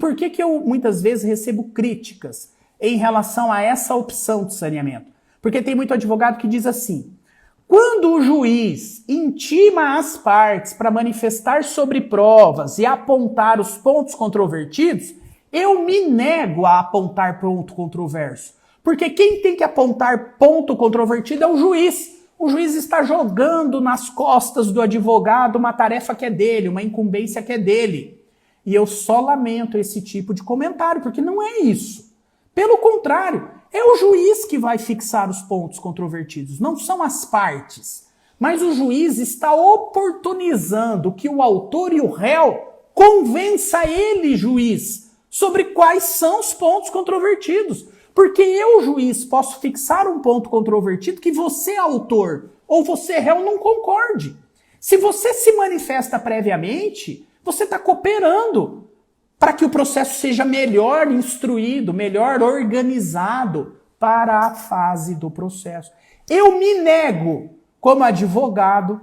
por que eu muitas vezes recebo críticas em relação a essa opção de saneamento? Porque tem muito advogado que diz assim: quando o juiz intima as partes para manifestar sobre provas e apontar os pontos controvertidos, eu me nego a apontar ponto controverso. Porque quem tem que apontar ponto controvertido é o juiz. O juiz está jogando nas costas do advogado uma tarefa que é dele, uma incumbência que é dele. E eu só lamento esse tipo de comentário, porque não é isso. Pelo contrário, é o juiz que vai fixar os pontos controvertidos, não são as partes. Mas o juiz está oportunizando que o autor e o réu convença ele, juiz, sobre quais são os pontos controvertidos. Porque eu, juiz, posso fixar um ponto controvertido que você, autor, ou você, réu, não concorde. Se você se manifesta previamente, você está cooperando para que o processo seja melhor instruído, melhor organizado para a fase do processo. Eu me nego, como advogado,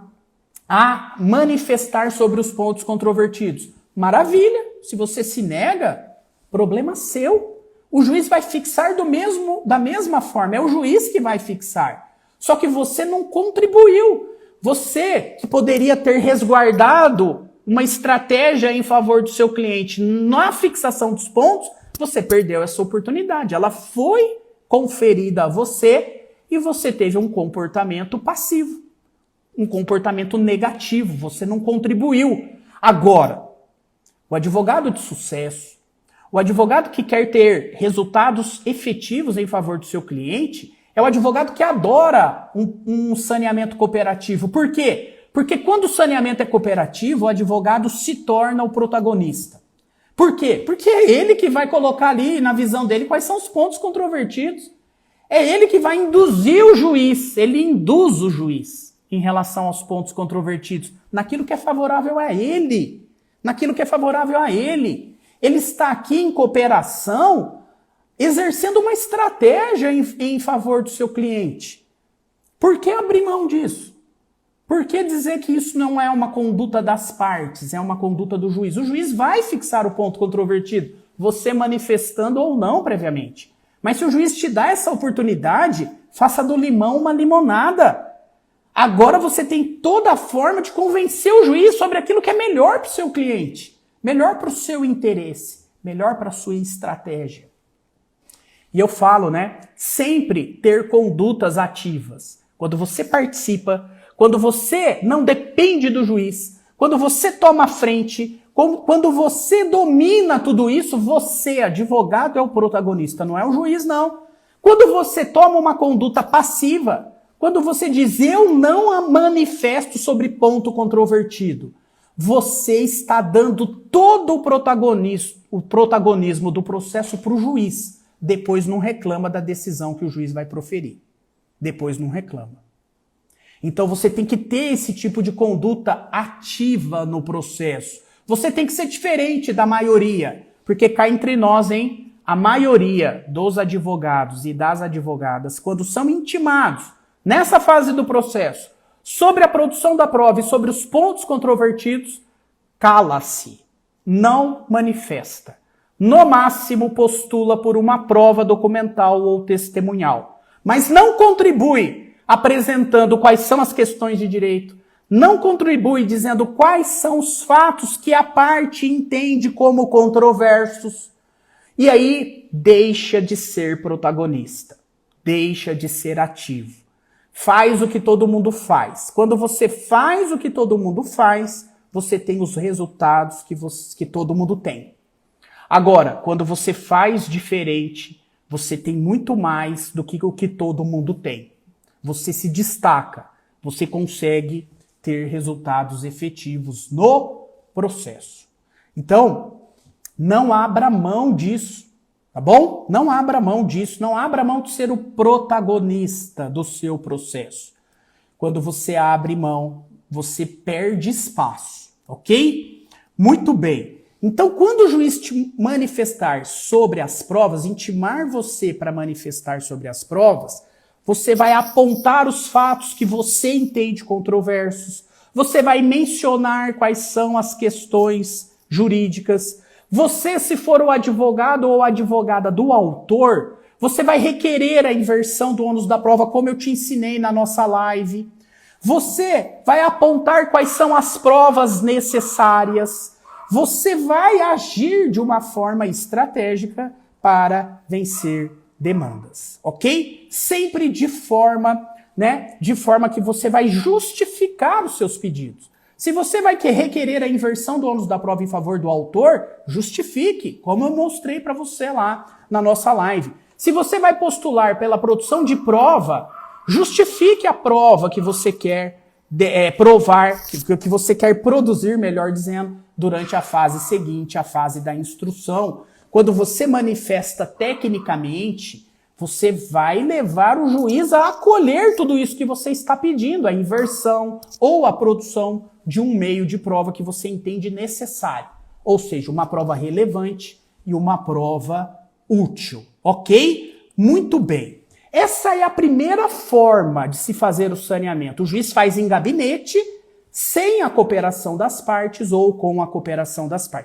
a manifestar sobre os pontos controvertidos. Maravilha, se você se nega, problema seu. O juiz vai fixar da mesma forma, é o juiz que vai fixar. Só que você não contribuiu. Você, que poderia ter resguardado uma estratégia em favor do seu cliente na fixação dos pontos, você perdeu essa oportunidade. Ela foi conferida a você e você teve um comportamento passivo, um comportamento negativo, você não contribuiu. Agora, o advogado de sucesso, o advogado que quer ter resultados efetivos em favor do seu cliente, é o advogado que adora um saneamento cooperativo. Por quê? Porque quando o saneamento é cooperativo, o advogado se torna o protagonista. Por quê? Porque é ele que vai colocar ali, na visão dele, quais são os pontos controvertidos. É ele que vai induzir o juiz, ele induz o juiz em relação aos pontos controvertidos, naquilo que é favorável a ele. Naquilo que é favorável a ele. Ele está aqui em cooperação, exercendo uma estratégia em favor do seu cliente. Por que abrir mão disso? Por que dizer que isso não é uma conduta das partes, é uma conduta do juiz? O juiz vai fixar o ponto controvertido, você manifestando ou não previamente. Mas se o juiz te dá essa oportunidade, faça do limão uma limonada. Agora você tem toda a forma de convencer o juiz sobre aquilo que é melhor para o seu cliente. Melhor para o seu interesse, melhor para a sua estratégia. E eu falo, sempre ter condutas ativas. Quando você participa, quando você não depende do juiz, quando você toma a frente, quando você domina tudo isso, você, advogado, é o protagonista, não é o juiz, não. Quando você toma uma conduta passiva, quando você diz, eu não manifesto sobre ponto controvertido, você está dando todo o protagonismo do processo para o juiz. Depois não reclama da decisão que o juiz vai proferir. Depois não reclama. Então você tem que ter esse tipo de conduta ativa no processo. Você tem que ser diferente da maioria. Porque cá entre nós, a maioria dos advogados e das advogadas, quando são intimados nessa fase do processo, sobre a produção da prova e sobre os pontos controvertidos, cala-se, não manifesta. No máximo, postula por uma prova documental ou testemunhal. Mas não contribui apresentando quais são as questões de direito, não contribui dizendo quais são os fatos que a parte entende como controversos. E aí, deixa de ser protagonista, deixa de ser ativo. Faz o que todo mundo faz. Quando você faz o que todo mundo faz, você tem os resultados que todo mundo tem. Agora, quando você faz diferente, você tem muito mais do que o que todo mundo tem. Você se destaca, você consegue ter resultados efetivos no processo. Então, não abra mão disso. Tá bom? Não abra mão disso, não abra mão de ser o protagonista do seu processo. Quando você abre mão, você perde espaço, ok? Muito bem. Então, quando o juiz te manifestar sobre as provas, intimar você para manifestar sobre as provas, você vai apontar os fatos que você entende controversos, você vai mencionar quais são as questões jurídicas, Você, se for o advogado ou a advogada do autor, você vai requerer a inversão do ônus da prova, como eu te ensinei na nossa live. Você vai apontar quais são as provas necessárias. Você vai agir de uma forma estratégica para vencer demandas, ok? Sempre de forma, de forma que você vai justificar os seus pedidos. Se você vai requerer a inversão do ônus da prova em favor do autor, justifique, como eu mostrei para você lá na nossa live. Se você vai postular pela produção de prova, justifique a prova que você quer provar, que você quer produzir, melhor dizendo, durante a fase seguinte, a fase da instrução. Quando você manifesta tecnicamente, você vai levar o juiz a acolher tudo isso que você está pedindo, a inversão ou a produção de um meio de prova que você entende necessário. Ou seja, uma prova relevante e uma prova útil, ok? Muito bem. Essa é a primeira forma de se fazer o saneamento. O juiz faz em gabinete, sem a cooperação das partes ou com a cooperação das partes.